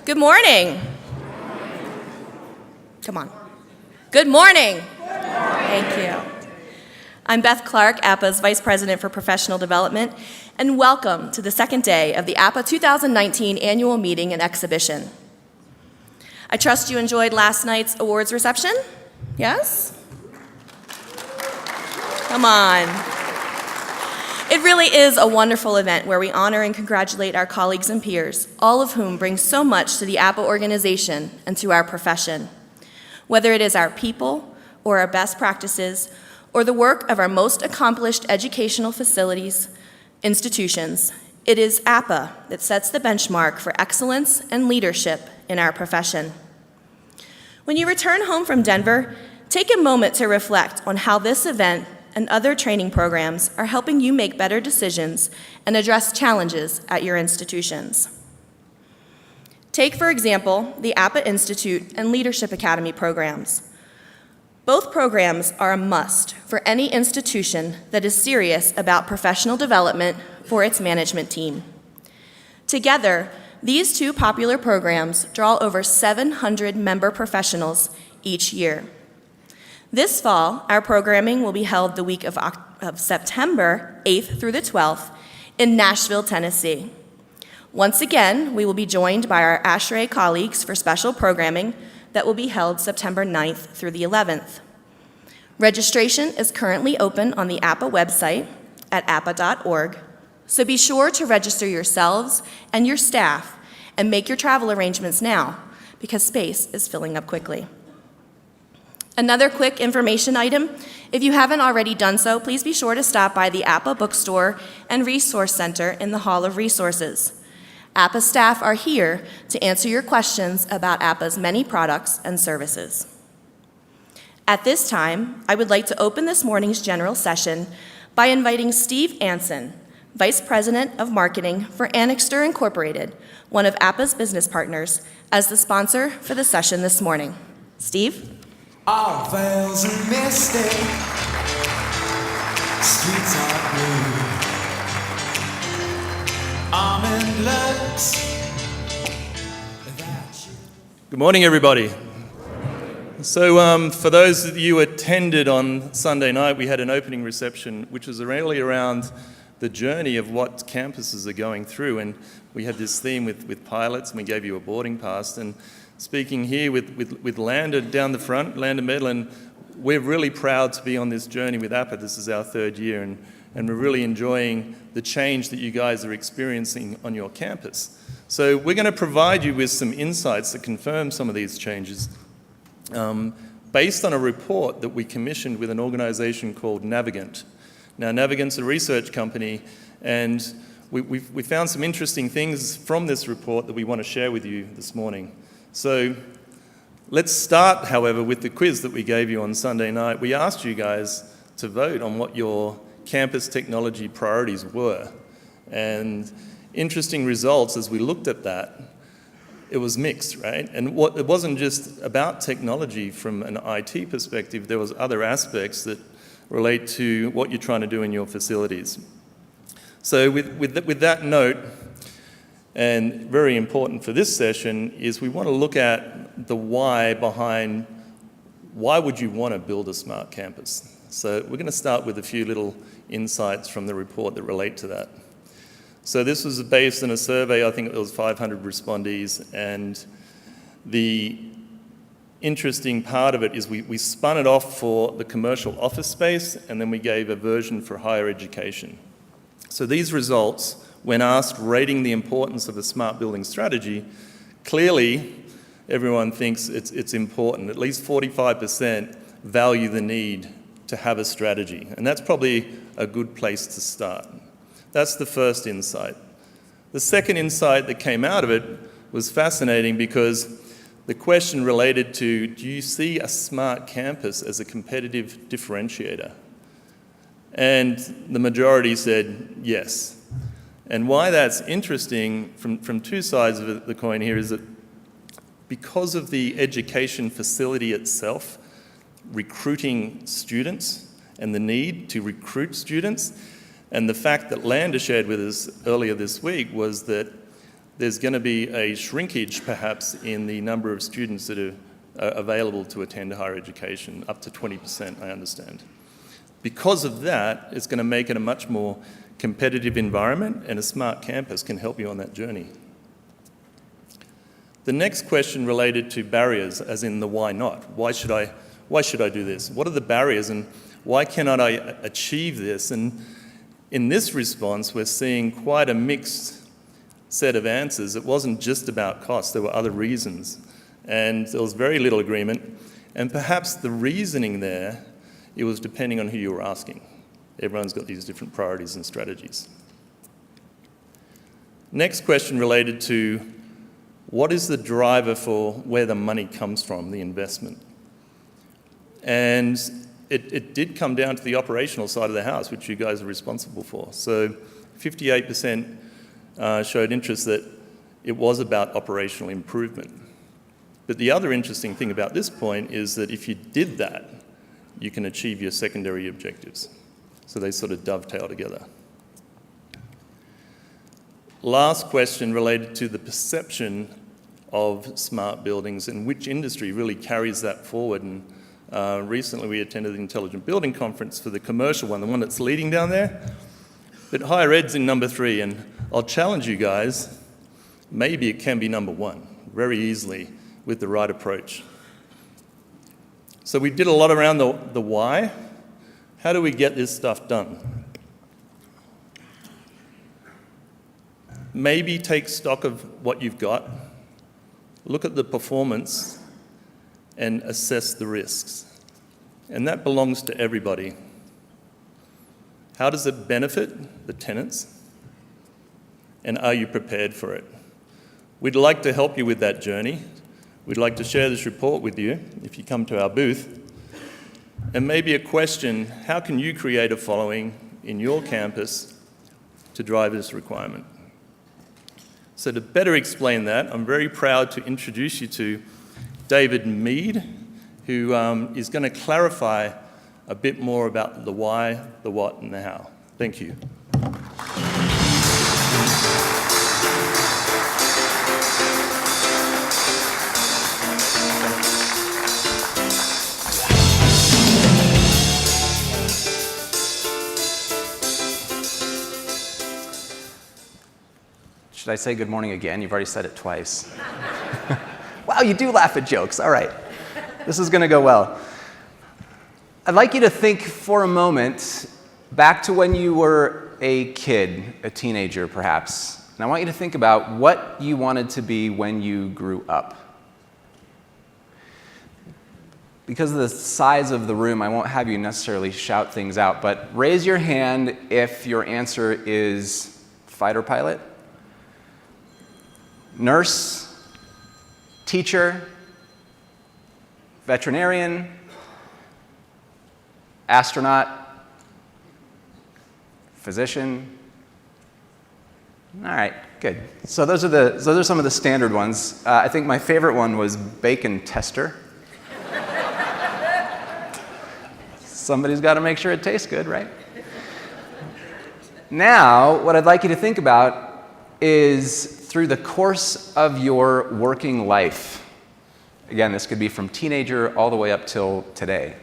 Good morning. Come on. Good morning. Thank you. I'm Beth Clark, APPA's Vice President for Professional Development, and welcome to the second day of the APPA 2019 Annual Meeting and Exhibition. I trust you enjoyed last night's awards reception? Yes? Come on. It really is a wonderful event where we honor and congratulate our colleagues and peers, all of whom bring so much to the APPA organization and to our profession. Whether it is our people or our best practices, or the work of our most accomplished educational facilities, institutions, it is APPA that sets the benchmark for excellence and leadership in our profession. When you return home from Denver, take a moment to reflect on how this event and other training programs are helping you make better decisions and address challenges at your institutions. Take, for example, the APPA Institute and Leadership Academy programs. Both programs are a must for any institution that is serious about professional development for its management team. Together, these two popular programs draw over 700 member professionals each year. This fall, our programming will be held the week of September 8th through the 12th in Nashville, Tennessee. Once again, we will be joined by our ASHRAE colleagues for special programming that will be held September 9th through the 11th. Registration is currently open on the APPA website at appa.org, so be sure to register yourselves and your staff and make your travel arrangements now because space is filling up quickly. Another quick information item, if you haven't already done so, please be sure to stop by the APPA Bookstore and Resource Center in the Hall of Resources. APPA staff are here to answer your questions about APPA's many products and services. At this time, I would like to open this morning's general session by inviting Steve Anson, Vice President of Marketing for Annixter Incorporated, one of APPA's business partners, as the sponsor for the session this morning. Steve? All veils are misty, streets are blue, almond looks. Good morning, everybody. So for those of you who attended on Sunday night, we had an opening reception, which was really around the journey of what campuses are going through. And we had this theme with pilots, and we gave you a boarding pass. And speaking here with Lander down the front, Lander Medlin, we're really proud to be on this journey with APPA. This is our third year, and we're really enjoying the change that you guys are experiencing on your campus. So we're going to provide you with some insights that confirm some of these changes based on a report that we commissioned with an organization called Navigant. Now, Navigant's a research company, and we found some interesting things from this report that we want to share with you this morning. So let's start, however, with the quiz that we gave you on Sunday night. We asked you guys to vote on what your campus technology priorities were. And interesting results as we looked at that, it was mixed, right? And it wasn't just about technology from an IT perspective, there was other aspects that relate to what you're trying to do in your facilities. So with that note, and very important for this session, is we want to look at the why behind why would you want to build a smart campus. So we're going to start with a few little insights from the report that relate to that. So this was based on a survey, I think it was 500 respondees, and the interesting part of it is we spun it off for the commercial office space, and then we gave a version for higher education. So these results, when asked rating the importance of a smart building strategy, clearly everyone thinks it's important. At least 45% value the need to have a strategy, and that's probably a good place to start. That's the first insight. The second insight that came out of it was fascinating because the question related to, do you see a smart campus as a competitive differentiator? And the majority said yes. And why that's interesting from two sides of the coin here is that because of the education facility itself, recruiting students and the need to recruit students, and the fact that Lander shared with us earlier this week was that there's going to be a shrinkage perhaps in the number of students that are available to attend higher education, up to 20%, I understand. Because of that, it's going to make it a much more competitive environment, and a smart campus can help you on that journey. The next question related to barriers, as in the why not. Why should I do this? What are the barriers, and why cannot I achieve this? And in this response, we're seeing quite a mixed set of answers. It wasn't just about cost, there were other reasons. And there was very little agreement. And perhaps the reasoning there, it was depending on who you were asking. Everyone's got these different priorities and strategies. Next question related to what is the driver for where the money comes from, the investment? And it did come down to the operational side of the house, which you guys are responsible for. So 58% showed interest that it was about operational improvement. But the other interesting thing about this point is that if you did that, you can achieve your secondary objectives. So they sort of dovetail together. Last question related to the perception of smart buildings and which industry really carries that forward. And recently we attended the Intelligent Building Conference for the commercial one, the one that's leading down there. But higher ed's in number 3, and I'll challenge you guys, maybe it can be number 1 very easily with the right approach. So we did a lot around the why. How do we get this stuff done? Maybe take stock of what you've got, look at the performance, and assess the risks. And that belongs to everybody. How does it benefit the tenants? And are you prepared for it? We'd like to help you with that journey. We'd like to share this report with you if you come to our booth. And maybe a question, how can you create a following in your campus to drive this requirement? So to better explain that, I'm very proud to introduce you to David Mead, who is going to clarify a bit more about the why, the what, and the how. Thank you. Should I say good morning again? You've already said it twice. Wow, you do laugh at jokes. All right. This is going to go well. I'd like you to think for a moment back to when you were a kid, a teenager perhaps. And I want you to think about what you wanted to be when you grew up. Because of the size of the room, I won't have you necessarily shout things out, but raise your hand if your answer is fighter pilot, nurse, teacher, veterinarian, astronaut, physician. All right, good. So those are some of the standard ones. I think my favorite one was bacon tester. Somebody's got to make sure it tastes good, right? Now, what I'd like you to think about is through the course of your working life. Again, this could be from teenager all the way up till today.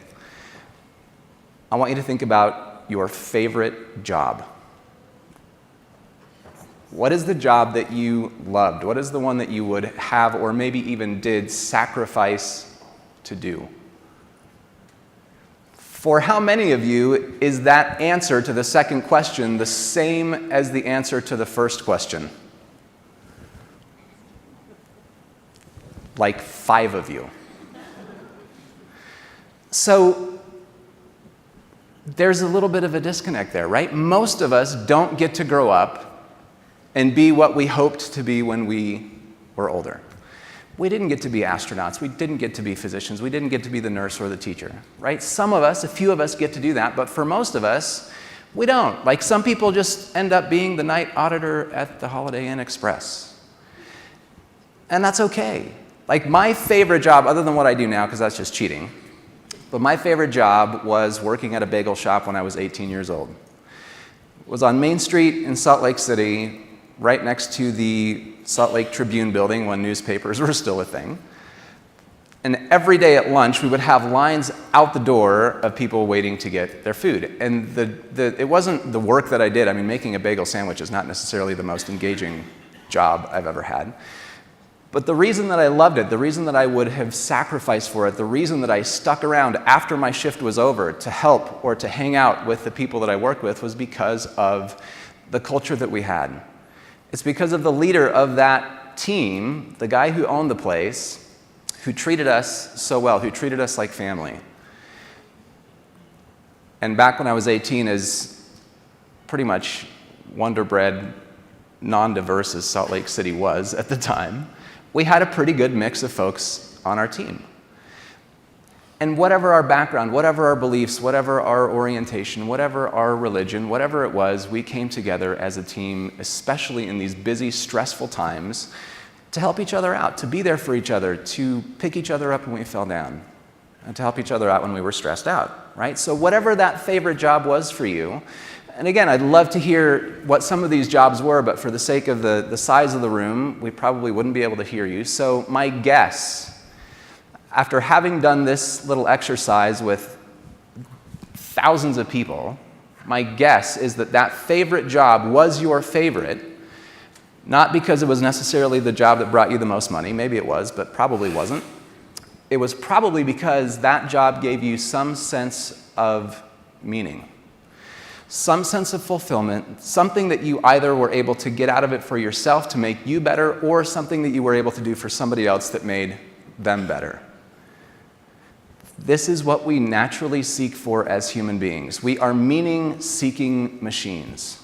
I want you to think about your favorite job. What is the job that you loved? What is the one that you would have or maybe even did sacrifice to do? For how many of you is that answer to the second question the same as the answer to the first question? Like 5 of you. So there's a little bit of a disconnect there, right? Most of us don't get to grow up and be what we hoped to be when we were older. We didn't get to be astronauts. We didn't get to be physicians. We didn't get to be the nurse or the teacher, right? Some of us, a few of us get to do that, but for most of us, we don't. Like some people just end up being the night auditor at the Holiday Inn Express. And that's okay. Like my favorite job, other than what I do now, because that's just cheating, but my favorite job was working at a bagel shop when I was 18 years old. It was on Main Street in Salt Lake City, right next to the Salt Lake Tribune building when newspapers were still a thing. And every day at lunch, we would have lines out the door of people waiting to get their food. And it wasn't the work that I did. I mean, making a bagel sandwich is not necessarily the most engaging job I've ever had. But the reason that I loved it, the reason that I would have sacrificed for it, the reason that I stuck around after my shift was over to help or to hang out with the people that I worked with was because of the culture that we had. It's because of the leader of that team, the guy who owned the place, who treated us so well, who treated us like family. And back when I was 18, as pretty much wonder-bred, non-diverse as Salt Lake City was at the time, we had a pretty good mix of folks on our team. And whatever our background, whatever our beliefs, whatever our orientation, whatever our religion, whatever it was, we came together as a team, especially in these busy, stressful times, to help each other out, to be there for each other, to pick each other up when we fell down, and to help each other out when we were stressed out, right? So whatever that favorite job was for you, and again, I'd love to hear what some of these jobs were, but for the sake of the size of the room, we probably wouldn't be able to hear you. So my guess, after having done this little exercise with thousands of people, my guess is that that favorite job was your favorite, not because it was necessarily the job that brought you the most money. Maybe it was, but probably wasn't. It was probably because that job gave you some sense of meaning, some sense of fulfillment, something that you either were able to get out of it for yourself to make you better, or something that you were able to do for somebody else that made them better. This is what we naturally seek for as human beings. We are meaning-seeking machines.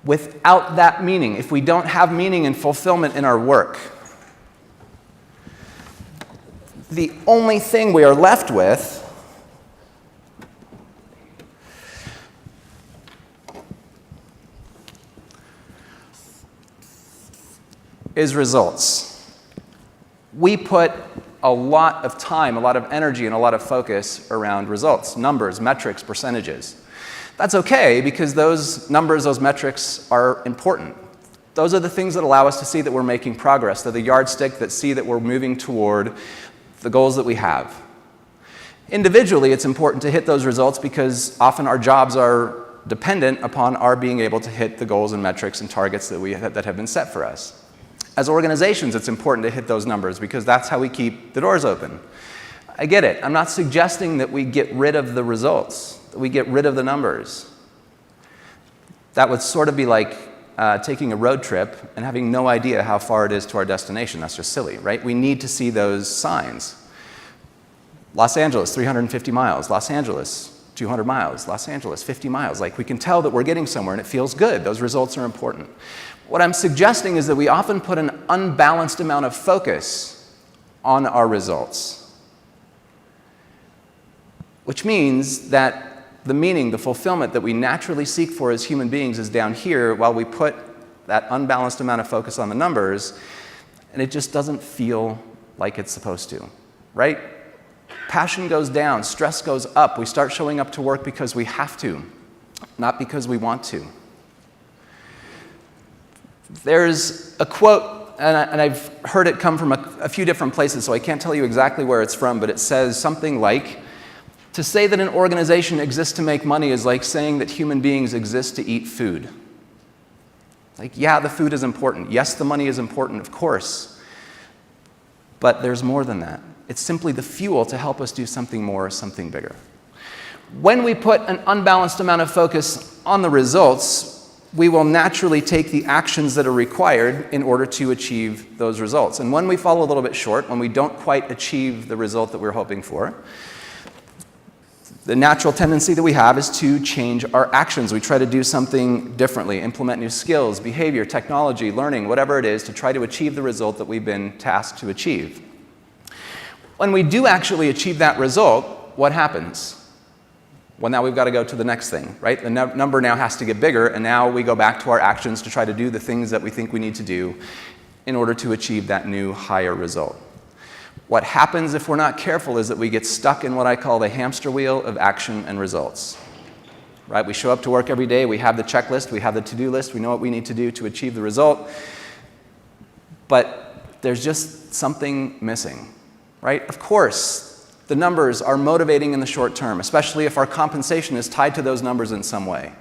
Without that meaning, if we don't have meaning and fulfillment in our work, the only thing we are left with is results. We put a lot of time, a lot of energy, and a lot of focus around results, numbers, metrics, percentages. That's okay, because those numbers, those metrics are important. Those are the things that allow us to see that we're making progress. They're the yardstick that see that we're moving toward the goals that we have. Individually, it's important to hit those results because often our jobs are dependent upon our being able to hit the goals and metrics and targets that have been set for us. As organizations, it's important to hit those numbers because that's how we keep the doors open. I get it. I'm not suggesting that we get rid of the results, that we get rid of the numbers. That would sort of be like taking a road trip and having no idea how far it is to our destination. That's just silly, right? We need to see those signs. Los Angeles, 350 miles. Los Angeles, 200 miles. Los Angeles, 50 miles. Like, we can tell that we're getting somewhere and it feels good. Those results are important. What I'm suggesting is that we often put an unbalanced amount of focus on our results, which means that the meaning, the fulfillment that we naturally seek for as human beings is down here, while we put that unbalanced amount of focus on the numbers, and it just doesn't feel like it's supposed to, right? Passion goes down, stress goes up. We start showing up to work because we have to, not because we want to. There's a quote, and I've heard it come from a few different places, so I can't tell you exactly where it's from, but it says something like, to say that an organization exists to make money is like saying that human beings exist to eat food. Like, yeah, the food is important. Yes, the money is important, of course. But there's more than that. It's simply the fuel to help us do something more, something bigger. When we put an unbalanced amount of focus on the results, we will naturally take the actions that are required in order to achieve those results. And when we fall a little bit short, when we don't quite achieve the result that we're hoping for, the natural tendency that we have is to change our actions. We try to do something differently, implement new skills, behavior, technology, learning, whatever it is, to try to achieve the result that we've been tasked to achieve. When we do actually achieve that result, what happens? Well, now we've got to go to the next thing, right? The number now has to get bigger, and now we go back to our actions to try to do the things that we think we need to do in order to achieve that new higher result. What happens if we're not careful is that we get stuck in what I call the hamster wheel of action and results. right? We show up to work every day, we have the checklist, we have the to-do list, we know what we need to do to achieve the result, but there's just something missing, right? Of course, the numbers are motivating in the short term, especially if our compensation is tied to those numbers in some way.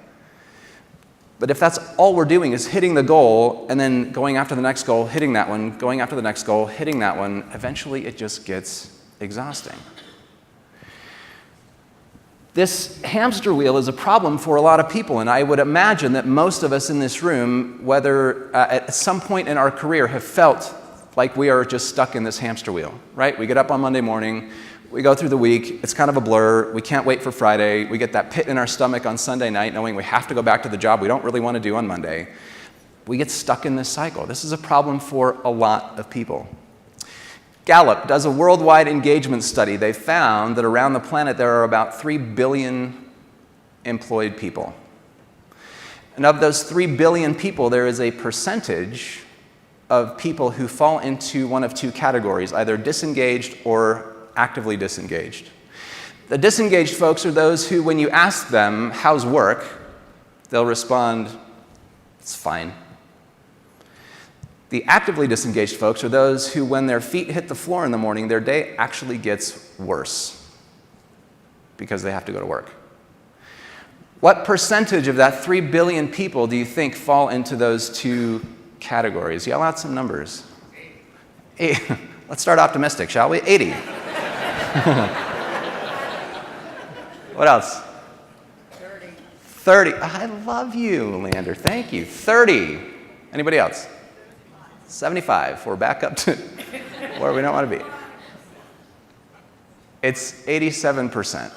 But if that's all we're doing is hitting the goal and then going after the next goal, hitting that one, going after the next goal, hitting that one, eventually it just gets exhausting. This hamster wheel is a problem for a lot of people, and I would imagine that most of us in this room, whether at some point in our career, have felt like we are just stuck in this hamster wheel, right? We get up on Monday morning, we go through the week, it's kind of a blur, we can't wait for Friday, we get that pit in our stomach on Sunday night knowing we have to go back to the job we don't really want to do on Monday. We get stuck in this cycle. This is a problem for a lot of people. Gallup does a worldwide engagement study. They found that around the planet there are about 3 billion employed people. And of those 3 billion people, there is a percentage of people who fall into one of two categories, either disengaged or actively disengaged. The disengaged folks are those who, when you ask them, how's work, they'll respond, it's fine. The actively disengaged folks are those who, when their feet hit the floor in the morning, their day actually gets worse because they have to go to work. What percentage of that 3 billion people do you think fall into those two categories? Yell out some numbers. Let's start optimistic, shall we? 80. What else? 30. I love you, Leander. Thank you. 30. Anybody else? 75. We're back up to where we don't want to be. It's 87%.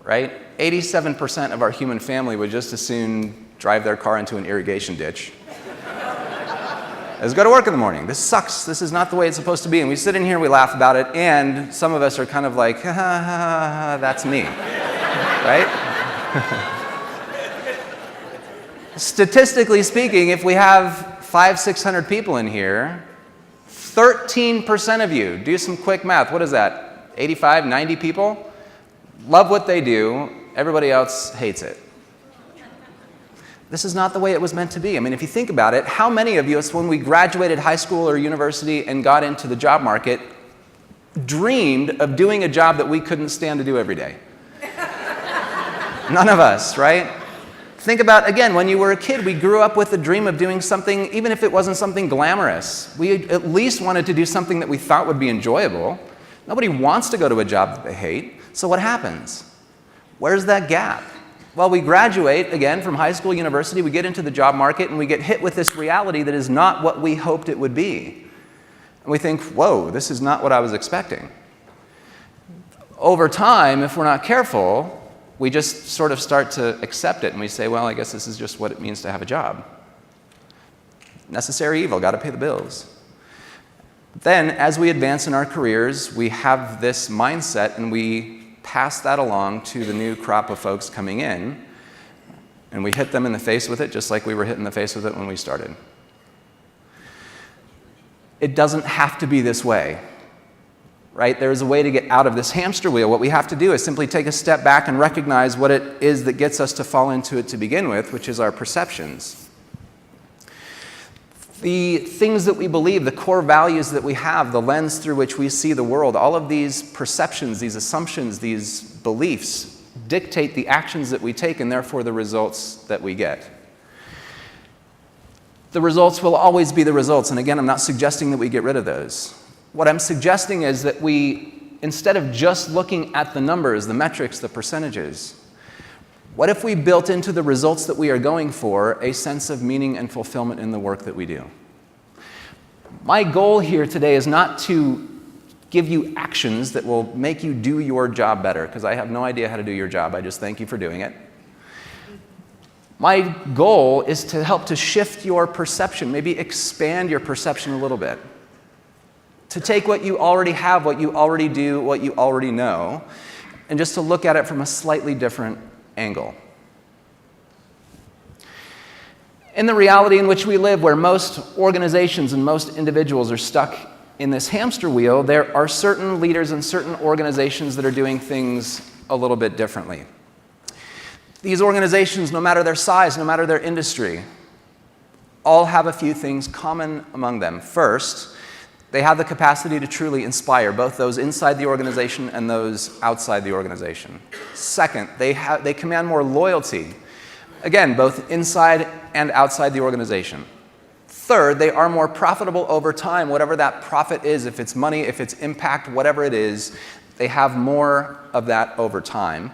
Right? 87% of our human family would just as soon drive their car into an irrigation ditch as go to work in the morning. This sucks. This is not the way it's supposed to be. And we sit in here and we laugh about it, and some of us are kind of like, ha, ha, ha, that's me. Right? Statistically speaking, if we have 500-600 people in here, 13% of you, do some quick math, what is that, 85, 90 people, love what they do, everybody else hates it. This is not the way it was meant to be. I mean, if you think about it, how many of us, when we graduated high school or university and got into the job market, dreamed of doing a job that we couldn't stand to do every day? None of us, right? Think about, again, when you were a kid, we grew up with the dream of doing something, even if it wasn't something glamorous. We at least wanted to do something that we thought would be enjoyable. Nobody wants to go to a job that they hate. So what happens? Where's that gap? Well, we graduate, again, from high school, university, we get into the job market, and we get hit with this reality that is not what we hoped it would be. And we think, whoa, this is not what I was expecting. Over time, if we're not careful, we just sort of start to accept it, and we say, well, I guess this is just what it means to have a job. Necessary evil, got to pay the bills. Then, as we advance in our careers, we have this mindset, and we pass that along to the new crop of folks coming in, and we hit them in the face with it just like we were hit in the face with it when we started. It doesn't have to be this way, right? There is a way to get out of this hamster wheel. What we have to do is simply take a step back and recognize what it is that gets us to fall into it to begin with, which is our perceptions. The things that we believe, the core values that we have, the lens through which we see the world, all of these perceptions, these assumptions, these beliefs dictate the actions that we take and therefore the results that we get. The results will always be the results, and again, I'm not suggesting that we get rid of those. What I'm suggesting is that we, instead of just looking at the numbers, the metrics, the percentages, what if we built into the results that we are going for a sense of meaning and fulfillment in the work that we do? My goal here today is not to give you actions that will make you do your job better, because I have no idea how to do your job. I just thank you for doing it. My goal is to help to shift your perception, maybe expand your perception a little bit. To take what you already have, what you already do, what you already know, and just to look at it from a slightly different angle. In the reality in which we live, where most organizations and most individuals are stuck in this hamster wheel, there are certain leaders and certain organizations that are doing things a little bit differently. These organizations, no matter their size, no matter their industry, all have a few things common among them. First, they have the capacity to truly inspire both those inside the organization and those outside the organization. Second, they command more loyalty, again, both inside and outside the organization. Third, they are more profitable over time, whatever that profit is, if it's money, if it's impact, whatever it is, they have more of that over time.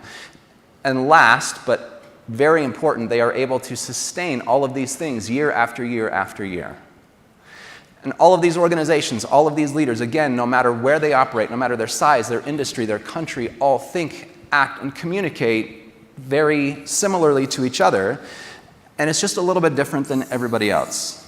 And last, but very important, they are able to sustain all of these things year after year after year. And all of these organizations, all of these leaders, again, no matter where they operate, no matter their size, their industry, their country, all think, act, and communicate very similarly to each other. And it's just a little bit different than everybody else.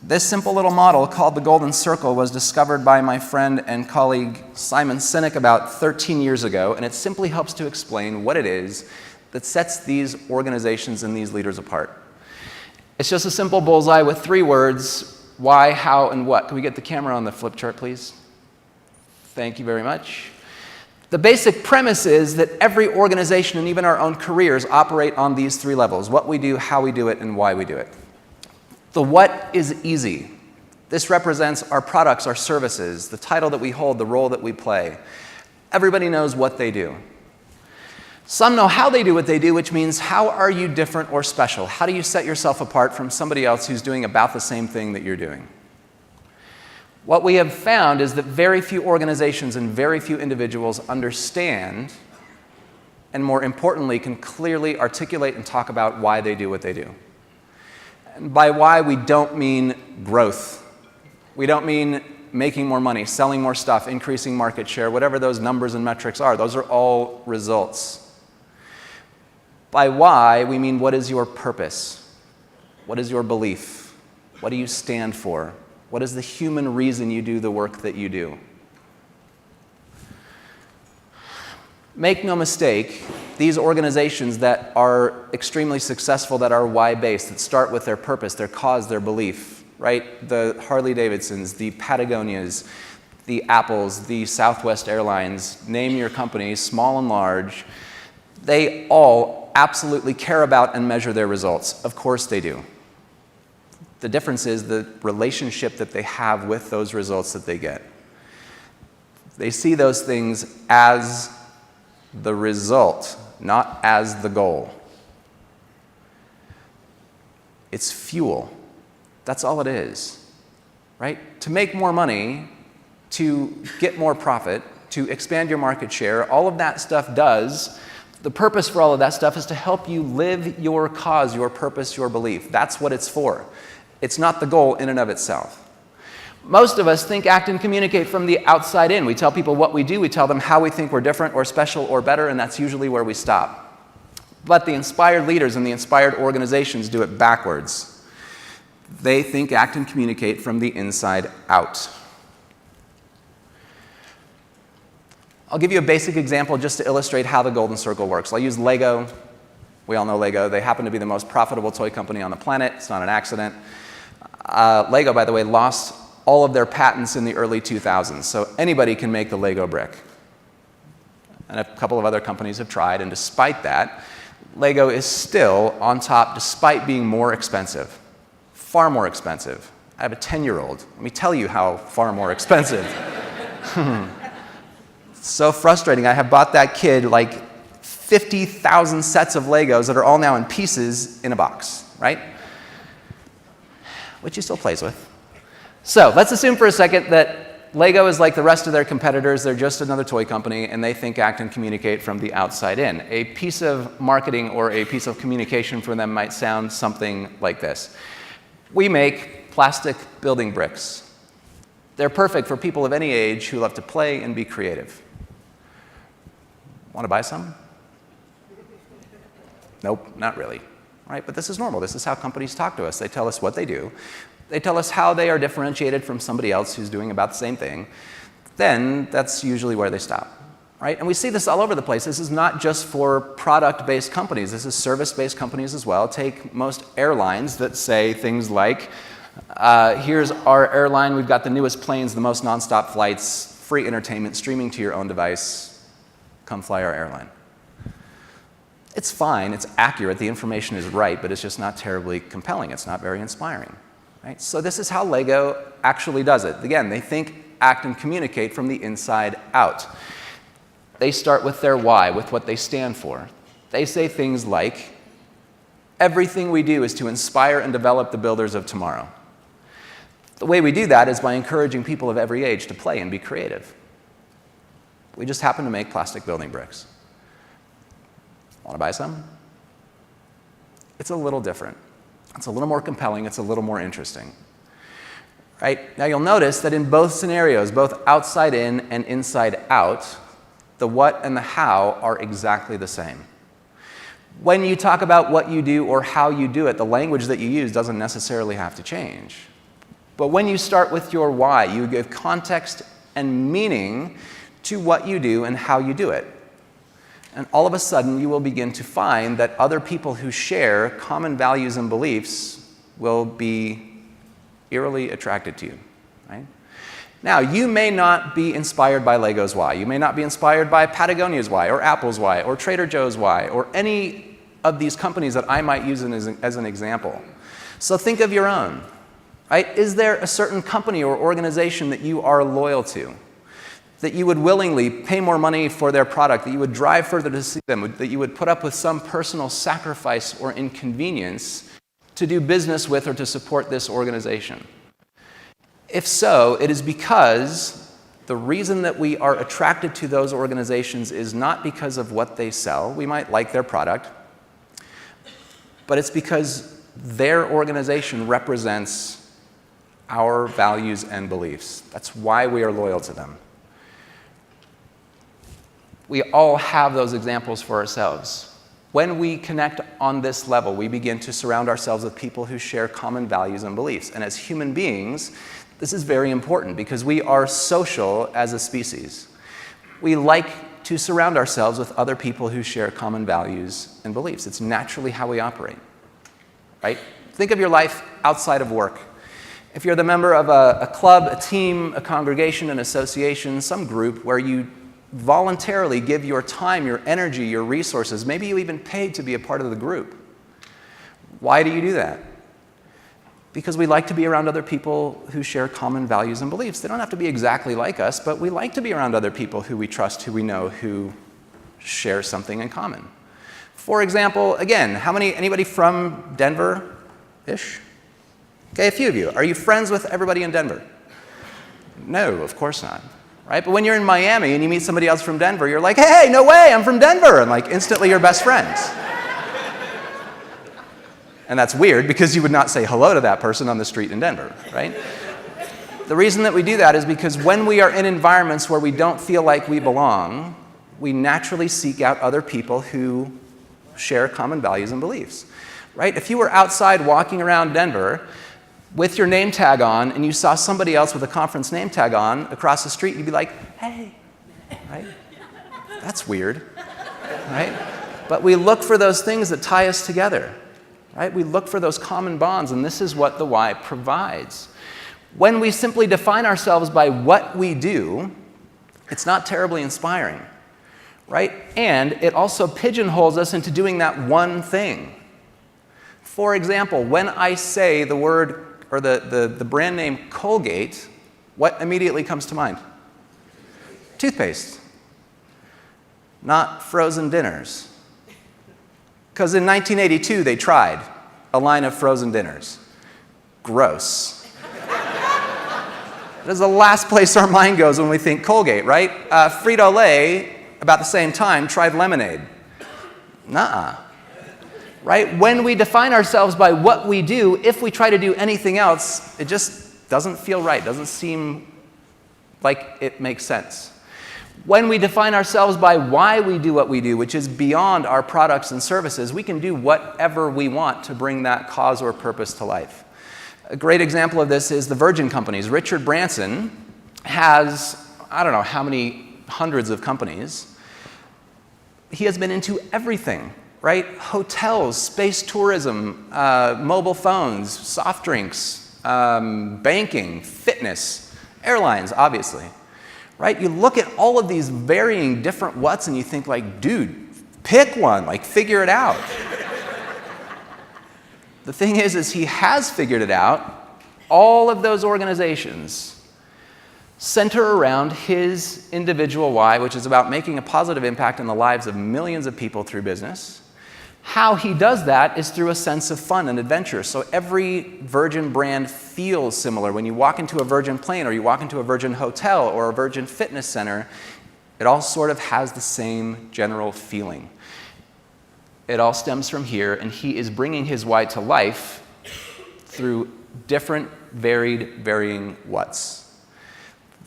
This simple little model called the Golden Circle was discovered by my friend and colleague Simon Sinek about 13 years ago, and it simply helps to explain what it is that sets these organizations and these leaders apart. It's just a simple bullseye with 3 words: why, how, and what. Can we get the camera on the flip chart, please? Thank you very much. The basic premise is that every organization and even our own careers operate on these 3 levels: what we do, how we do it, and why we do it. The what is easy. This represents our products, our services, the title that we hold, the role that we play. Everybody knows what they do. Some know how they do what they do, which means how are you different or special? How do you set yourself apart from somebody else who's doing about the same thing that you're doing? What we have found is that very few organizations and very few individuals understand, and more importantly, can clearly articulate and talk about why they do what they do. And by why, we don't mean growth. We don't mean making more money, selling more stuff, increasing market share, whatever those numbers and metrics are. Those are all results. By why, we mean what is your purpose? What is your belief? What do you stand for? What is the human reason you do the work that you do? Make no mistake, these organizations that are extremely successful, that are why-based, that start with their purpose, their cause, their belief, right? The Harley-Davidsons, the Patagonias, the Apples, the Southwest Airlines, name your companies, small and large, they all absolutely care about and measure their results. Of course they do. The difference is the relationship that they have with those results that they get. They see those things as the result, not as the goal. It's fuel. That's all it is, right? To make more money, to get more profit, to expand your market share, all of that stuff does. The purpose for all of that stuff is to help you live your cause, your purpose, your belief. That's what it's for. It's not the goal in and of itself. Most of us think, act, and communicate from the outside in. We tell people what we do, we tell them how we think we're different or special or better, and that's usually where we stop. But the inspired leaders and the inspired organizations do it backwards. They think, act, and communicate from the inside out. I'll give you a basic example just to illustrate how the Golden Circle works. I'll use Lego. We all know Lego. They happen to be the most profitable toy company on the planet. It's not an accident. Lego, by the way, lost all of their patents in the early 2000s, so anybody can make the Lego brick. And a couple of other companies have tried, and despite that, Lego is still on top despite being more expensive. Far more expensive. I have a 10-year-old. Let me tell you how far more expensive. It's so frustrating. I have bought that kid like 50,000 sets of Legos that are all now in pieces in a box, right? Which he still plays with. So let's assume for a second that Lego is like the rest of their competitors. They're just another toy company, and they think, act, and communicate from the outside in. A piece of marketing or a piece of communication for them might sound something like this. We make plastic building bricks. They're perfect for people of any age who love to play and be creative. Want to buy some? Nope, not really. Right? But this is normal. This is how companies talk to us. They tell us what they do. They tell us how they are differentiated from somebody else who's doing about the same thing. Then that's usually where they stop. right? And we see this all over the place. This is not just for product-based companies. This is service-based companies as well. Take most airlines that say things like, here's our airline, we've got the newest planes, the most nonstop flights, free entertainment, streaming to your own device, come fly our airline. It's fine, it's accurate, the information is right, but it's just not terribly compelling. It's not very inspiring, right? So this is how Lego actually does it. Again, they think, act, and communicate from the inside out. They start with their why, with what they stand for. They say things like, everything we do is to inspire and develop the builders of tomorrow. The way we do that is by encouraging people of every age to play and be creative. We just happen to make plastic building bricks. Want to buy some? It's a little different. It's a little more compelling. It's a little more interesting. Right? Now you'll notice that in both scenarios, both outside in and inside out, the what and the how are exactly the same. When you talk about what you do or how you do it, the language that you use doesn't necessarily have to change. But when you start with your why, you give context and meaning to what you do and how you do it. And all of a sudden, you will begin to find that other people who share common values and beliefs will be eerily attracted to you, right? Now, you may not be inspired by Lego's why. You may not be inspired by Patagonia's why, or Apple's why, or Trader Joe's why, or any of these companies that I might use as an example. So think of your own, right? Is there a certain company or organization that you are loyal to, that you would willingly pay more money for their product, that you would drive further to see them, that you would put up with some personal sacrifice or inconvenience to do business with or to support this organization? If so, it is because the reason that we are attracted to those organizations is not because of what they sell. We might like their product, but it's because their organization represents our values and beliefs. That's why we are loyal to them. We all have those examples for ourselves. When we connect on this level, we begin to surround ourselves with people who share common values and beliefs. And as human beings, this is very important because we are social as a species. We like to surround ourselves with other people who share common values and beliefs. It's naturally how we operate, right? Think of your life outside of work. If you're the member of a club, a team, a congregation, an association, some group where you voluntarily give your time, your energy, your resources, maybe you even paid to be a part of the group. Why do you do that? Because we like to be around other people who share common values and beliefs. They don't have to be exactly like us, but we like to be around other people who we trust, who we know, who share something in common. For example, again, anybody from Denver-ish? Okay, a few of you. Are you friends with everybody in Denver? No, of course not. Right? But when you're in Miami and you meet somebody else from Denver, you're like, hey, no way, I'm from Denver. And like instantly you're best friends. And that's weird because you would not say hello to that person on the street in Denver, right? The reason that we do that is because when we are in environments where we don't feel like we belong, we naturally seek out other people who share common values and beliefs, right? If you were outside walking around Denver with your name tag on and you saw somebody else with a conference name tag on across the street, you'd be like, hey, right? That's weird, right? But we look for those things that tie us together, right? We look for those common bonds, and this is what the why provides. When we simply define ourselves by what we do, it's not terribly inspiring, right? And it also pigeonholes us into doing that one thing. For example, when I say the word or the brand name Colgate, what immediately comes to mind? Toothpaste, not frozen dinners. Because in 1982, they tried a line of frozen dinners. Gross. That is the last place our mind goes when we think Colgate, right? Frito-Lay, about the same time, tried lemonade. Nuh-uh. Right? When we define ourselves by what we do, if we try to do anything else, it just doesn't feel right, doesn't seem like it makes sense. When we define ourselves by why we do what we do, which is beyond our products and services, we can do whatever we want to bring that cause or purpose to life. A great example of this is the Virgin Companies. Richard Branson has, I don't know how many hundreds of companies. He has been into everything, right? Hotels, space tourism, mobile phones, soft drinks, banking, fitness, airlines, obviously, right? You look at all of these varying different whats and you think like, dude, pick one, like figure it out. The thing is he has figured it out. All of those organizations center around his individual why, which is about making a positive impact in the lives of millions of people through business. How he does that is through a sense of fun and adventure. So every Virgin brand feels similar. When you walk into a Virgin plane or you walk into a Virgin hotel or a Virgin fitness center, it all sort of has the same general feeling. It all stems from here, and he is bringing his why to life through different, varied, varying whats.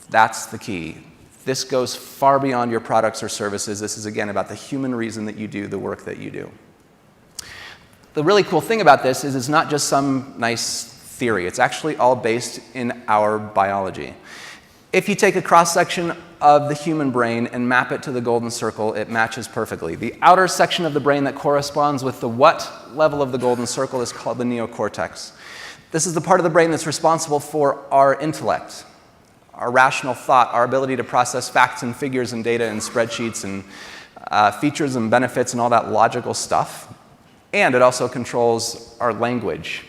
That's the key. This goes far beyond your products or services. This is, again, about the human reason that you do the work that you do. The really cool thing about this is it's not just some nice theory. It's actually all based in our biology. If you take a cross-section of the human brain and map it to the golden circle, it matches perfectly. The outer section of the brain that corresponds with the what level of the golden circle is called the neocortex. This is the part of the brain that's responsible for our intellect, our rational thought, our ability to process facts and figures and data and spreadsheets and features and benefits and all that logical stuff. And it also controls our language.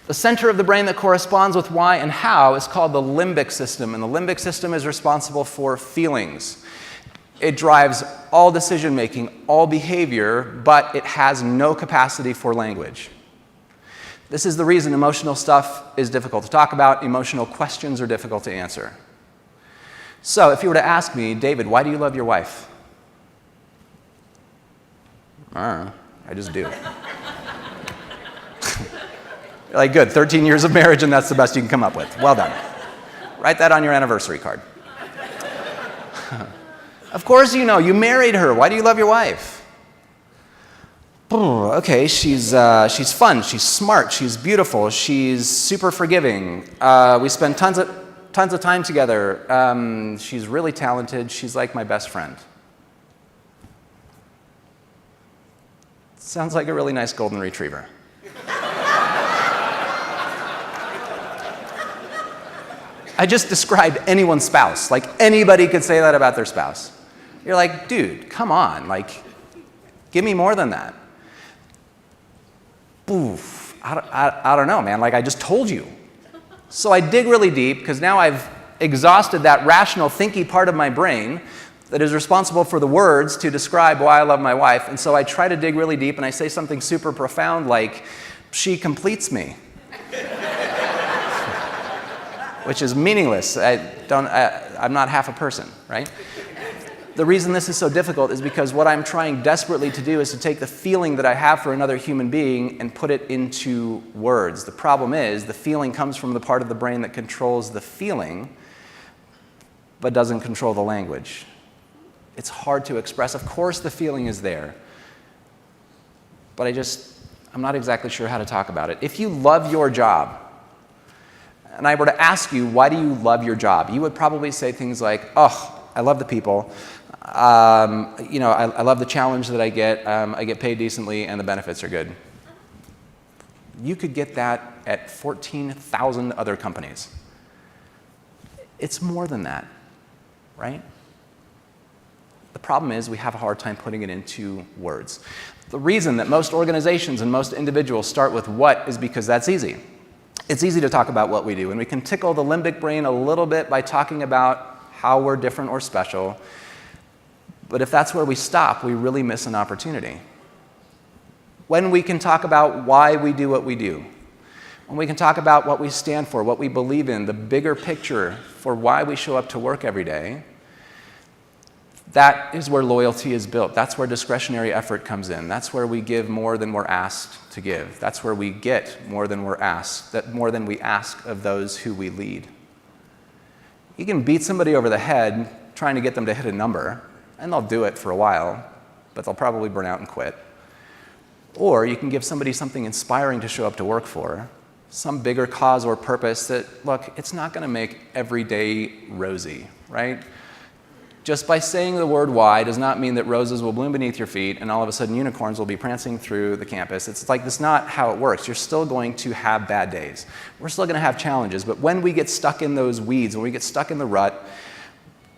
The center of the brain that corresponds with why and how is called the limbic system, and the limbic system is responsible for feelings. It drives all decision-making, all behavior, but it has no capacity for language. This is the reason emotional stuff is difficult to talk about. Emotional questions are difficult to answer. So if you were to ask me, David, why do you love your wife? I don't know. I just do. You're like, good, 13 years of marriage and that's the best you can come up with. Well done. Write that on your anniversary card. Of course you know, you married her. Why do you love your wife? Okay, she's fun, she's smart, she's beautiful, she's super forgiving. We spend tons of time together. She's really talented. She's like my best friend. Sounds like a really nice golden retriever. I just described anyone's spouse. Like anybody could say that about their spouse. You're like, dude, come on. Like, give me more than that. Oof, I don't know, man. Like I just told you. So I dig really deep because now I've exhausted that rational, thinky part of my brain that is responsible for the words to describe why I love my wife. And so I try to dig really deep and I say something super profound like, she completes me. Which is meaningless. I'm not half a person, right? The reason this is so difficult is because what I'm trying desperately to do is to take the feeling that I have for another human being and put it into words. The problem is the feeling comes from the part of the brain that controls the feeling but doesn't control the language. It's hard to express. Of course the feeling is there, but I'm not exactly sure how to talk about it. If you love your job, and I were to ask you, why do you love your job? You would probably say things like, oh, I love the people. I love the challenge that I get paid decently, and the benefits are good. You could get that at 14,000 other companies. It's more than that, right? The problem is we have a hard time putting it into words. The reason that most organizations and most individuals start with what is because that's easy. It's easy to talk about what we do, and we can tickle the limbic brain a little bit by talking about how we're different or special. But if that's where we stop, we really miss an opportunity. When we can talk about why we do what we do, when we can talk about what we stand for, what we believe in, the bigger picture for why we show up to work every day, that is where loyalty is built. That's where discretionary effort comes in. That's where we give more than we're asked to give. That's where we get more than we're asked, more than we ask of those who we lead. You can beat somebody over the head trying to get them to hit a number, and they'll do it for a while, but they'll probably burn out and quit. Or you can give somebody something inspiring to show up to work for, some bigger cause or purpose that, look, it's not going to make every day rosy, right? Just by saying the word why does not mean that roses will bloom beneath your feet and all of a sudden unicorns will be prancing through the campus. It's like that's not how it works. You're still going to have bad days. We're still going to have challenges. But when we get stuck in those weeds, when we get stuck in the rut,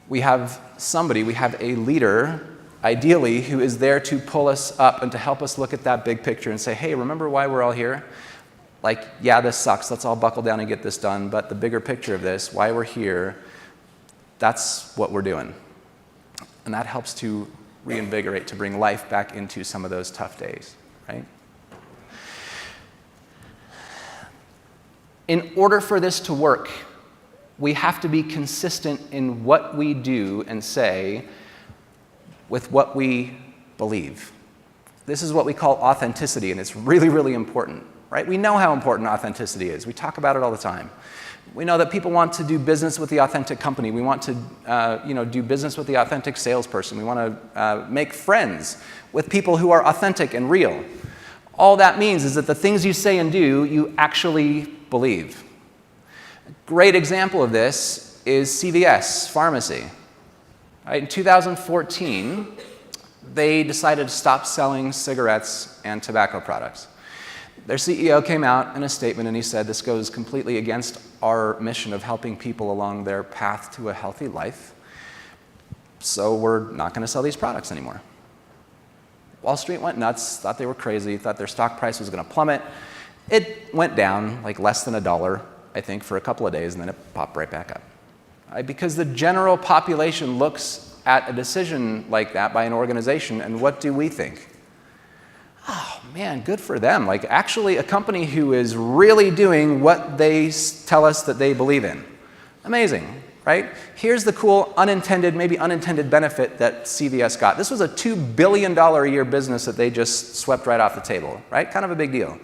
we have a leader, ideally, who is there to pull us up and to help us look at that big picture and say, hey, remember why we're all here? Like, yeah, this sucks. Let's all buckle down and get this done. But the bigger picture of this, why we're here, that's what we're doing. And that helps to reinvigorate, to bring life back into some of those tough days, right? In order for this to work, we have to be consistent in what we do and say with what we believe. This is what we call authenticity, and it's really, really important, right? We know how important authenticity is. We talk about it all the time. We know that people want to do business with the authentic company. We want to do business with the authentic salesperson. We want to make friends with people who are authentic and real. All that means is that the things you say and do, you actually believe. A great example of this is CVS Pharmacy. Right, in 2014, they decided to stop selling cigarettes and tobacco products. Their CEO came out in a statement and he said, this goes completely against our mission of helping people along their path to a healthy life, so we're not going to sell these products anymore. Wall Street went nuts, thought they were crazy, thought their stock price was going to plummet. It went down like less than $1, I think, for a couple of days, and then it popped right back up. Because the general population looks at a decision like that by an organization, and what do we think? Oh, man, good for them. Like, actually, a company who is really doing what they tell us that they believe in. Amazing, right? Here's the cool maybe unintended benefit that CVS got. This was a $2 billion a year business that they just swept right off the table, right? Kind of a big deal.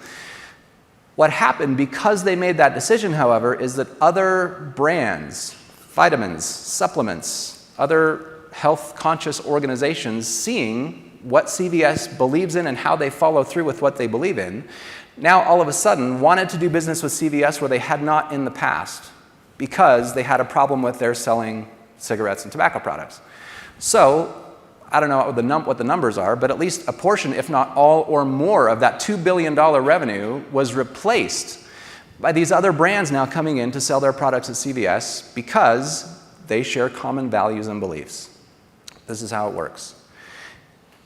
What happened because they made that decision, however, is that other brands, vitamins, supplements, other health-conscious organizations, seeing what CVS believes in and how they follow through with what they believe in, now all of a sudden wanted to do business with CVS where they had not in the past because they had a problem with their selling cigarettes and tobacco products. So, I don't know what the numbers are, but at least a portion, if not all or more, of that $2 billion revenue was replaced by these other brands now coming in to sell their products at CVS because they share common values and beliefs. This is how it works.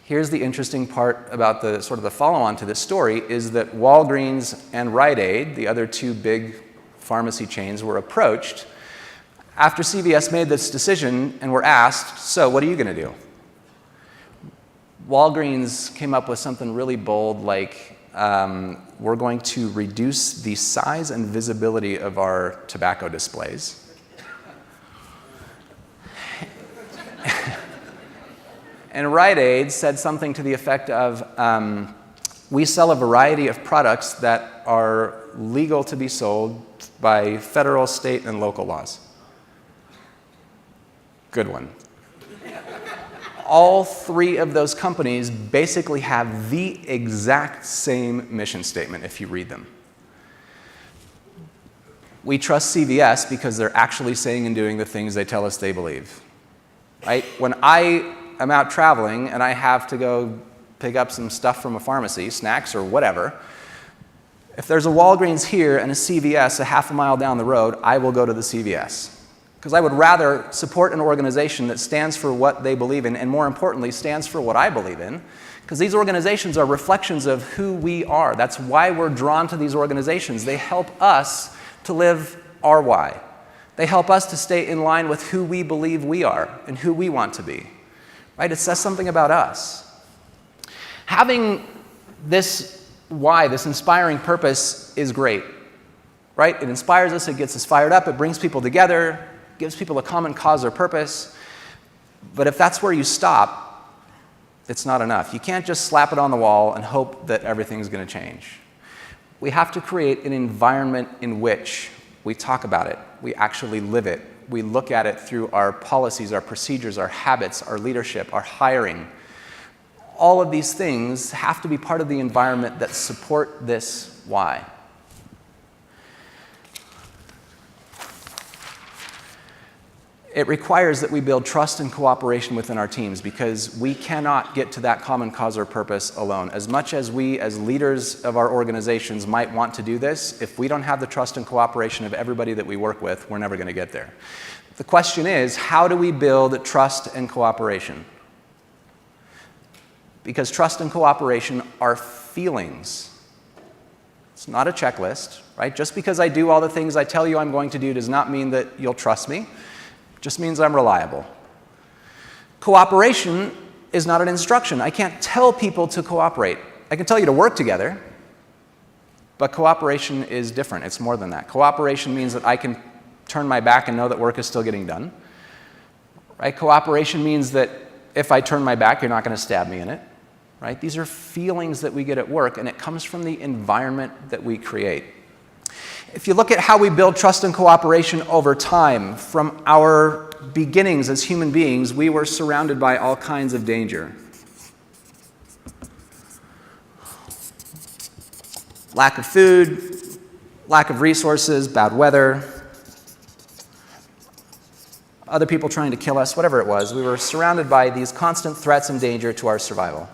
Here's the interesting part about the sort of the follow-on to this story is that Walgreens and Rite Aid, the other two big pharmacy chains, were approached after CVS made this decision and were asked, so what are you going to do? Walgreens came up with something really bold like, we're going to reduce the size and visibility of our tobacco displays. And Rite Aid said something to the effect of, we sell a variety of products that are legal to be sold by federal, state, and local laws. Good one. All three of those companies basically have the exact same mission statement if you read them. We trust CVS because they're actually saying and doing the things they tell us they believe. Right? When I'm out traveling and I have to go pick up some stuff from a pharmacy, snacks or whatever, if there's a Walgreens here and a CVS a half a mile down the road, I will go to the CVS. Because I would rather support an organization that stands for what they believe in and, more importantly, stands for what I believe in. Because these organizations are reflections of who we are. That's why we're drawn to these organizations. They help us to live our why. They help us to stay in line with who we believe we are and who we want to be. Right? It says something about us. Having this why, this inspiring purpose, is great. Right? It inspires us, it gets us fired up, it brings people together, gives people a common cause or purpose. But if that's where you stop, it's not enough. You can't just slap it on the wall and hope that everything's going to change. We have to create an environment in which we talk about it, we actually live it, we look at it through our policies, our procedures, our habits, our leadership, our hiring. All of these things have to be part of the environment that support this why. It requires that we build trust and cooperation within our teams because we cannot get to that common cause or purpose alone. As much as we, as leaders of our organizations, might want to do this, if we don't have the trust and cooperation of everybody that we work with, we're never going to get there. The question is, how do we build trust and cooperation? Because trust and cooperation are feelings. It's not a checklist, right? Just because I do all the things I tell you I'm going to do does not mean that you'll trust me. It just means I'm reliable. Cooperation is not an instruction. I can't tell people to cooperate. I can tell you to work together, but cooperation is different. It's more than that. Cooperation means that I can turn my back and know that work is still getting done. Right? Cooperation means that if I turn my back, you're not going to stab me in it. Right? These are feelings that we get at work, and it comes from the environment that we create. If you look at how we build trust and cooperation over time, from our beginnings as human beings, we were surrounded by all kinds of danger. Lack of food, lack of resources, bad weather, other people trying to kill us, whatever it was. We were surrounded by these constant threats and danger to our survival.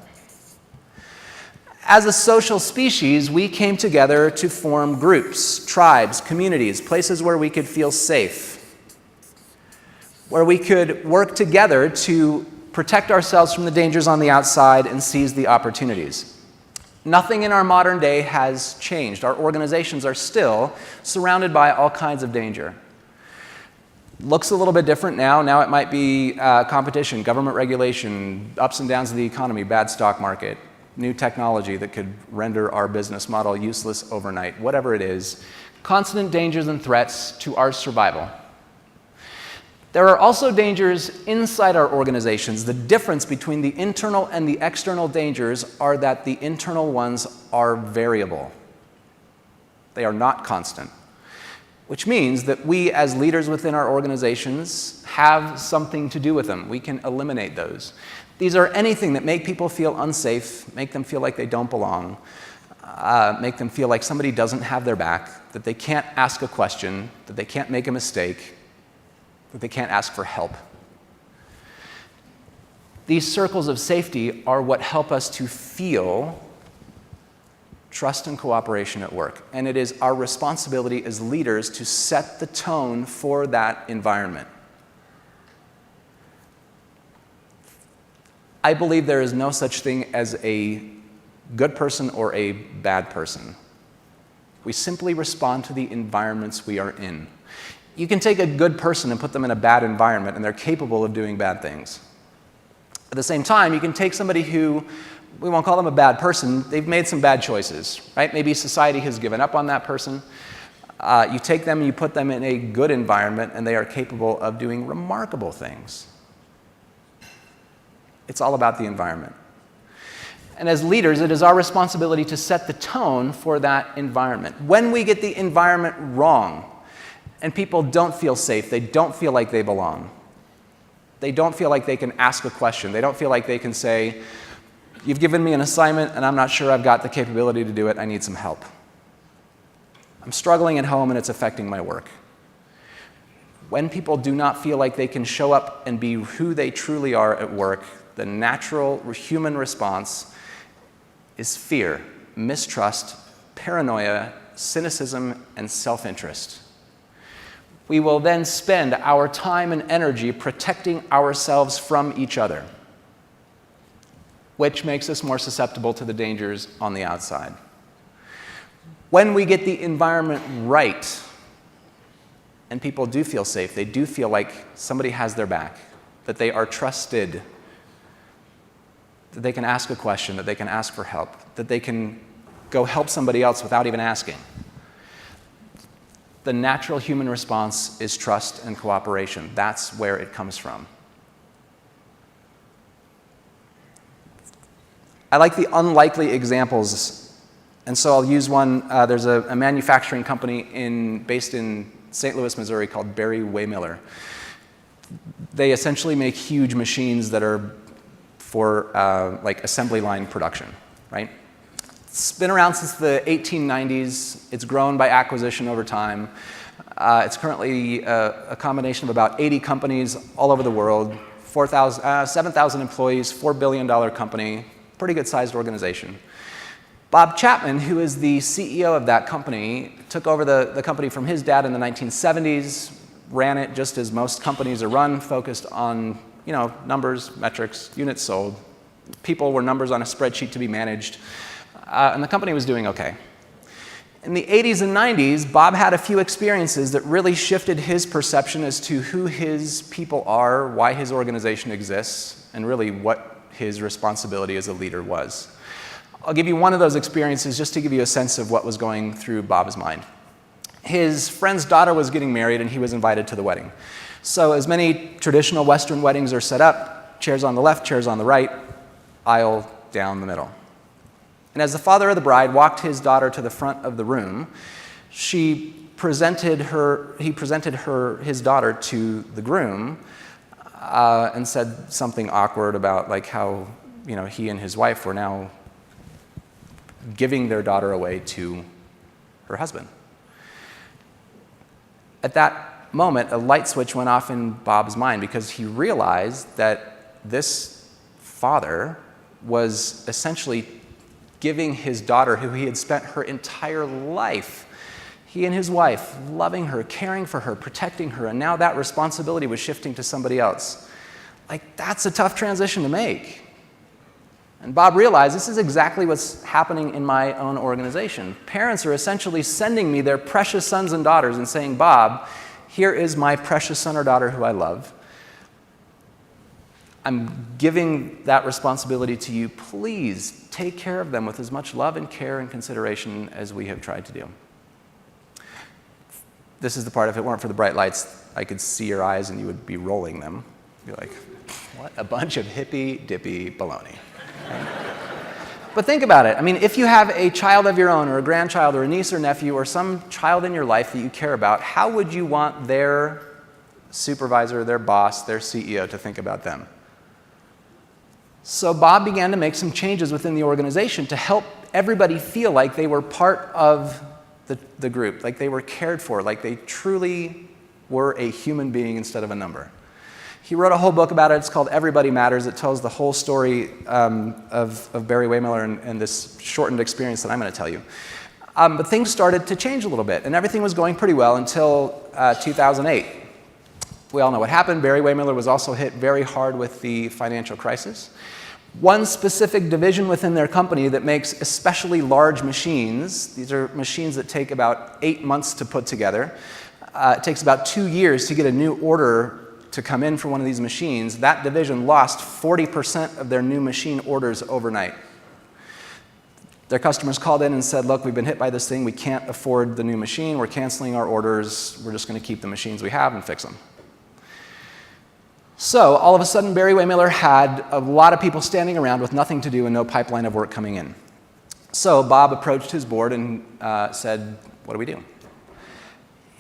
As a social species, we came together to form groups, tribes, communities, places where we could feel safe, where we could work together to protect ourselves from the dangers on the outside and seize the opportunities. Nothing in our modern day has changed. Our organizations are still surrounded by all kinds of danger. Looks a little bit different now. Now it might be competition, government regulation, ups and downs of the economy, bad stock market, new technology that could render our business model useless overnight, whatever it is. Constant dangers and threats to our survival. There are also dangers inside our organizations. The difference between the internal and the external dangers are that the internal ones are variable. They are not constant. Which means that we, as leaders within our organizations, have something to do with them. We can eliminate those. These are anything that make people feel unsafe, make them feel like they don't belong, make them feel like somebody doesn't have their back, that they can't ask a question, that they can't make a mistake, that they can't ask for help. These circles of safety are what help us to feel trust and cooperation at work. And it is our responsibility as leaders to set the tone for that environment. I believe there is no such thing as a good person or a bad person. We simply respond to the environments we are in. You can take a good person and put them in a bad environment, and they're capable of doing bad things. At the same time, you can take somebody who, we won't call them a bad person, they've made some bad choices, right? Maybe society has given up on that person. You take them and you put them in a good environment, and they are capable of doing remarkable things. It's all about the environment. And as leaders, it is our responsibility to set the tone for that environment. When we get the environment wrong, and people don't feel safe, they don't feel like they belong, they don't feel like they can ask a question, they don't feel like they can say, you've given me an assignment and I'm not sure I've got the capability to do it, I need some help. I'm struggling at home and it's affecting my work. When people do not feel like they can show up and be who they truly are at work, the natural human response is fear, mistrust, paranoia, cynicism, and self-interest. We will then spend our time and energy protecting ourselves from each other, which makes us more susceptible to the dangers on the outside. When we get the environment right, and people do feel safe, they do feel like somebody has their back, that they are trusted, that they can ask a question, that they can ask for help, that they can go help somebody else without even asking. The natural human response is trust and cooperation. That's where it comes from. I like the unlikely examples, and so I'll use one. There's a manufacturing company based in St. Louis, Missouri called Barry Waymiller. They essentially make huge machines that are for like assembly line production, right? It's been around since the 1890s. It's grown by acquisition over time. It's currently a combination of about 80 companies all over the world, 7,000 employees, $4 billion company, pretty good-sized organization. Bob Chapman, who is the CEO of that company, took over the company from his dad in the 1970s, ran it just as most companies are run, focused on numbers, metrics, units sold. People were numbers on a spreadsheet to be managed, and the company was doing okay. In the 80s and 90s, Bob had a few experiences that really shifted his perception as to who his people are, why his organization exists, and really what his responsibility as a leader was. I'll give you one of those experiences just to give you a sense of what was going through Bob's mind. His friend's daughter was getting married, and he was invited to the wedding. So as many traditional Western weddings are set up, chairs on the left, chairs on the right, aisle down the middle. And as the father of the bride walked his daughter to the front of the room, he presented his daughter to the groom and said something awkward about like how he and his wife were now giving their daughter away to her husband. At that moment, a light switch went off in Bob's mind because he realized that this father was essentially giving his daughter, who he had spent her entire life, he and his wife, loving her, caring for her, protecting her, and now that responsibility was shifting to somebody else. Like, that's a tough transition to make. And Bob realized this is exactly what's happening in my own organization. Parents are essentially sending me their precious sons and daughters and saying, Bob, here is my precious son or daughter who I love. I'm giving that responsibility to you. Please take care of them with as much love and care and consideration as we have tried to do. This is the part, if it weren't for the bright lights, I could see your eyes and you would be rolling them. You'd be like, what a bunch of hippy-dippy baloney. Right? But think about it. I mean, if you have a child of your own or a grandchild or a niece or nephew or some child in your life that you care about, how would you want their supervisor, their boss, their CEO to think about them? So Bob began to make some changes within the organization to help everybody feel like they were part of the group, like they were cared for, like they truly were a human being instead of a number. He wrote a whole book about it. It's called Everybody Matters. It tells the whole story of Barry Waymiller and this shortened experience that I'm going to tell you. But things started to change a little bit, and everything was going pretty well until 2008. We all know what happened. Barry Waymiller was also hit very hard with the financial crisis. One specific division within their company that makes especially large machines, these are machines that take about 8 months to put together. It takes about 2 years to get a new order to come in for one of these machines. That division lost 40% of their new machine orders overnight. Their customers called in and said, look, we've been hit by this thing. We can't afford the new machine. We're canceling our orders. We're just going to keep the machines we have and fix them. So all of a sudden, Barry Waymiller had a lot of people standing around with nothing to do and no pipeline of work coming in. So Bob approached his board and said, what do we do?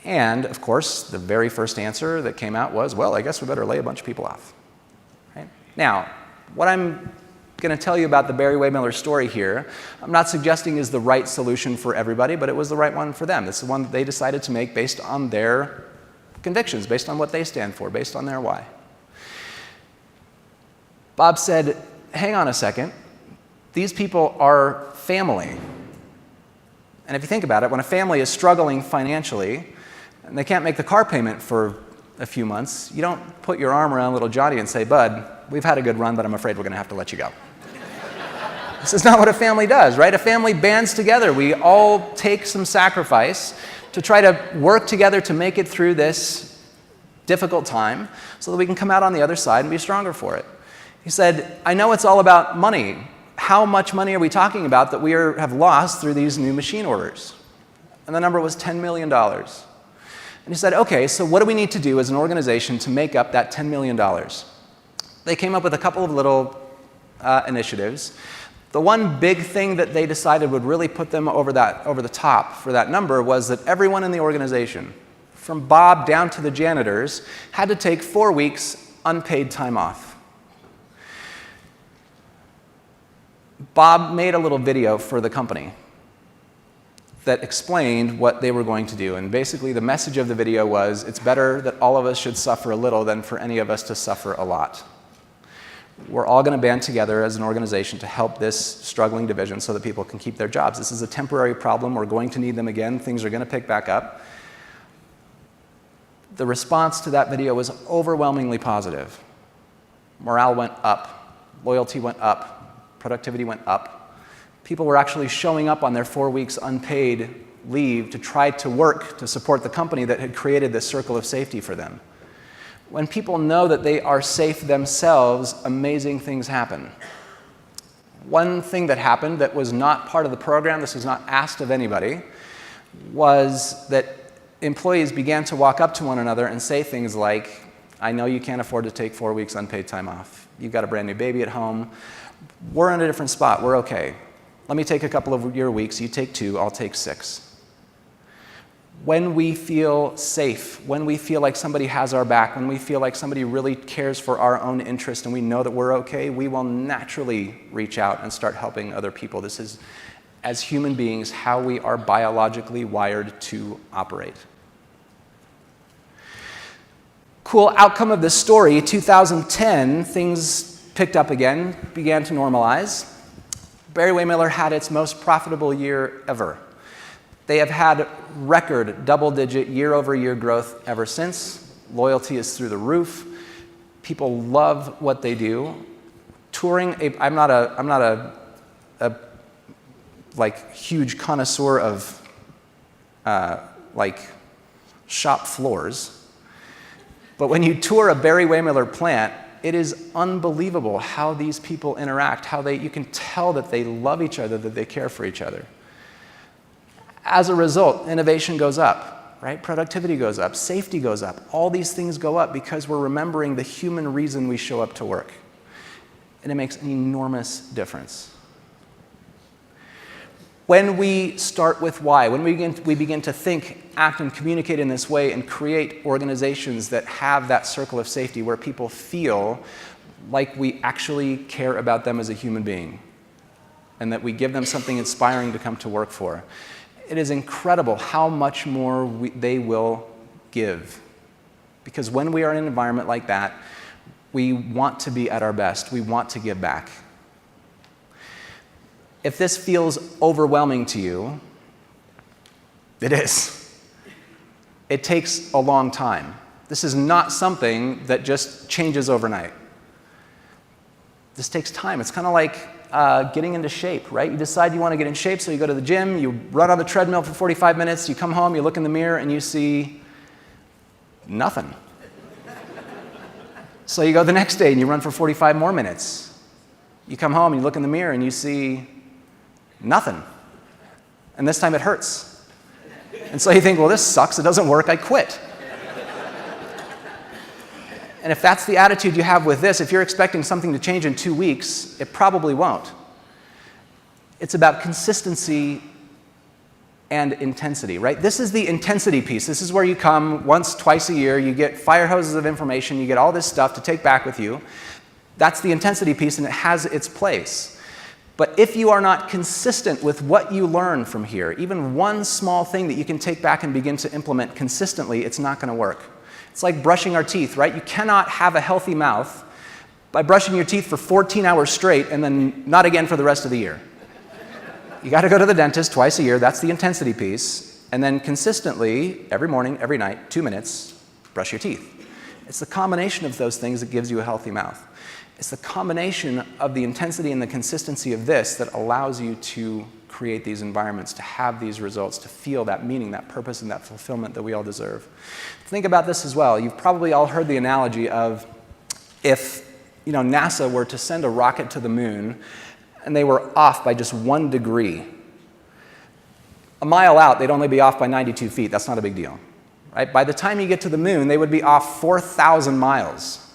And, of course, the very first answer that came out was, well, I guess we better lay a bunch of people off. Right? Now, what I'm going to tell you about the Barry Waymiller story here, I'm not suggesting is the right solution for everybody, but it was the right one for them. This is the one that they decided to make based on their convictions, based on what they stand for, based on their why. Bob said, hang on a second, these people are family. And if you think about it, when a family is struggling financially and they can't make the car payment for a few months, you don't put your arm around little Johnny and say, bud, we've had a good run, but I'm afraid we're going to have to let you go. This is not what a family does, right? A family bands together. We all take some sacrifice to try to work together to make it through this difficult time so that we can come out on the other side and be stronger for it. He said, I know it's all about money. How much money are we talking about that we have lost through these new machine orders? And the number was $10 million. And he said, okay, so what do we need to do as an organization to make up that $10 million? They came up with a couple of little initiatives. The one big thing that they decided would really put them over the top for that number was that everyone in the organization, from Bob down to the janitors, had to take 4 weeks unpaid time off. Bob made a little video for the company. that explained what they were going to do. And basically the message of the video was, it's better that all of us should suffer a little than for any of us to suffer a lot. We're all going to band together as an organization to help this struggling division so that people can keep their jobs. This is a temporary problem. We're going to need them again. Things are going to pick back up. The response to that video was overwhelmingly positive. Morale went up. Loyalty went up. Productivity went up. People were actually showing up on their 4 weeks unpaid leave to try to work to support the company that had created this circle of safety for them. When people know that they are safe themselves, amazing things happen. One thing that happened that was not part of the program, this was not asked of anybody, was that employees began to walk up to one another and say things like, I know you can't afford to take 4 weeks unpaid time off. You've got a brand new baby at home. We're in a different spot. We're okay. Let me take a couple of your weeks. You take 2. I'll take 6. When we feel safe, when we feel like somebody has our back, when we feel like somebody really cares for our own interest and we know that we're okay, we will naturally reach out and start helping other people. This is, as human beings, how we are biologically wired to operate. Cool outcome of this story, 2010, things picked up again, began to normalize. Barry-Wehmiller had its most profitable year ever. They have had record double-digit year-over-year growth ever since. Loyalty is through the roof. People love what they do. Touring, I'm not a like huge connoisseur of like shop floors, but when you tour a Barry-Wehmiller plant, it is unbelievable how these people interact, how you can tell that they love each other, that they care for each other. As a result, innovation goes up, right? Productivity goes up, safety goes up. All these things go up because we're remembering the human reason we show up to work. And it makes an enormous difference. When we start with why, when we begin to think, act, and communicate in this way and create organizations that have that circle of safety where people feel like we actually care about them as a human being and that we give them something inspiring to come to work for, it is incredible how much more they will give. Because when we are in an environment like that, we want to be at our best. We want to give back. If this feels overwhelming to you, it is. It takes a long time. This is not something that just changes overnight. This takes time. It's kind of like getting into shape, right? You decide you want to get in shape, so you go to the gym, you run on the treadmill for 45 minutes, you come home, you look in the mirror, and you see nothing. So you go the next day and you run for 45 more minutes. You come home and you look in the mirror and you see nothing. And this time it hurts. And so you think, well, this sucks, it doesn't work, I quit. And if that's the attitude you have with this, if you're expecting something to change in 2 weeks, it probably won't. It's about consistency and intensity, right? This is the intensity piece. This is where you come once, twice a year, you get fire hoses of information, you get all this stuff to take back with you. That's the intensity piece, and it has its place. But if you are not consistent with what you learn from here, even one small thing that you can take back and begin to implement consistently, it's not going to work. It's like brushing our teeth, right? You cannot have a healthy mouth by brushing your teeth for 14 hours straight and then not again for the rest of the year. You got to go to the dentist twice a year. That's the intensity piece. And then consistently, every morning, every night, 2 minutes, brush your teeth. It's the combination of those things that gives you a healthy mouth. It's the combination of the intensity and the consistency of this that allows you to create these environments, to have these results, to feel that meaning, that purpose, and that fulfillment that we all deserve. Think about this as well. You've probably all heard the analogy of if NASA were to send a rocket to the moon and they were off by just 1 degree. A mile out, they'd only be off by 92 feet. That's not a big deal. Right? By the time you get to the moon, they would be off 4,000 miles.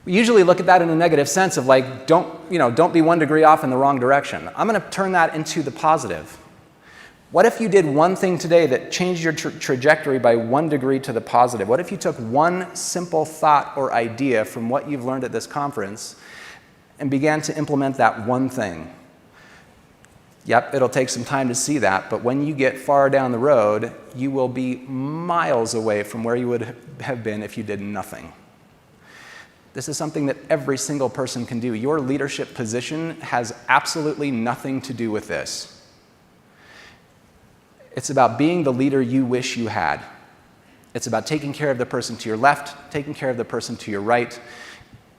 We usually look at that in a negative sense of like, don't be 1 degree off in the wrong direction. I'm going to turn that into the positive. What if you did one thing today that changed your trajectory by 1 degree to the positive? What if you took one simple thought or idea from what you've learned at this conference and began to implement that one thing? Yep, it'll take some time to see that, but when you get far down the road, you will be miles away from where you would have been if you did nothing. This is something that every single person can do. Your leadership position has absolutely nothing to do with this. It's about being the leader you wish you had. It's about taking care of the person to your left, taking care of the person to your right,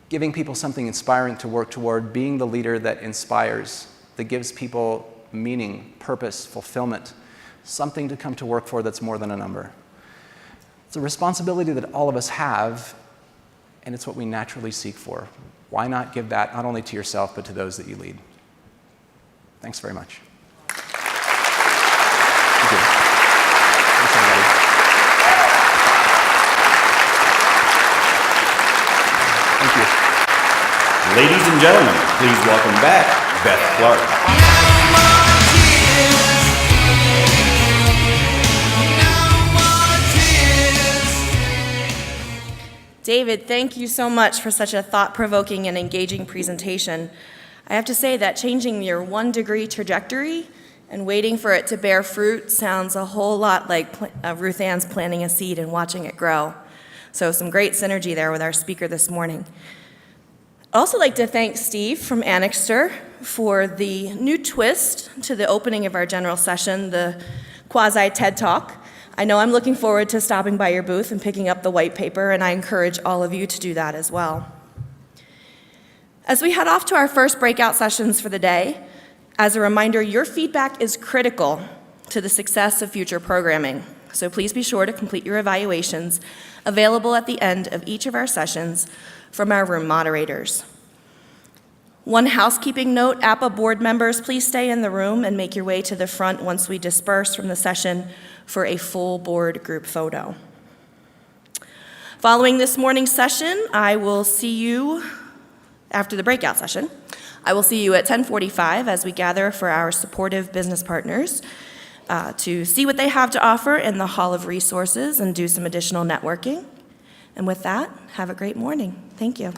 giving people something inspiring to work toward, being the leader that inspires, that gives people meaning, purpose, fulfillment, something to come to work for that's more than a number. It's a responsibility that all of us have, and it's what we naturally seek for. Why not give that not only to yourself, but to those that you lead? Thanks very much. Thank you. Thanks, everybody. Thank you. Ladies and gentlemen, please welcome back Beth Clark. David, thank you so much for such a thought-provoking and engaging presentation. I have to say that changing your 1-degree trajectory and waiting for it to bear fruit sounds a whole lot like Ruth Ann's planting a seed and watching it grow. So some great synergy there with our speaker this morning. I'd also like to thank Steve from Annixter for the new twist to the opening of our general session, the quasi-TED Talk. I know I'm looking forward to stopping by your booth and picking up the white paper, and I encourage all of you to do that as well. As we head off to our first breakout sessions for the day, as a reminder, your feedback is critical to the success of future programming. So please be sure to complete your evaluations available at the end of each of our sessions from our room moderators. One housekeeping note, APPA board members, please stay in the room and make your way to the front once we disperse from the session for a full board group photo. Following this morning's session, I will see you after the breakout session. I will see you at 10:45 as we gather for our supportive business partners to see what they have to offer in the Hall of Resources and do some additional networking. And with that, have a great morning. Thank you.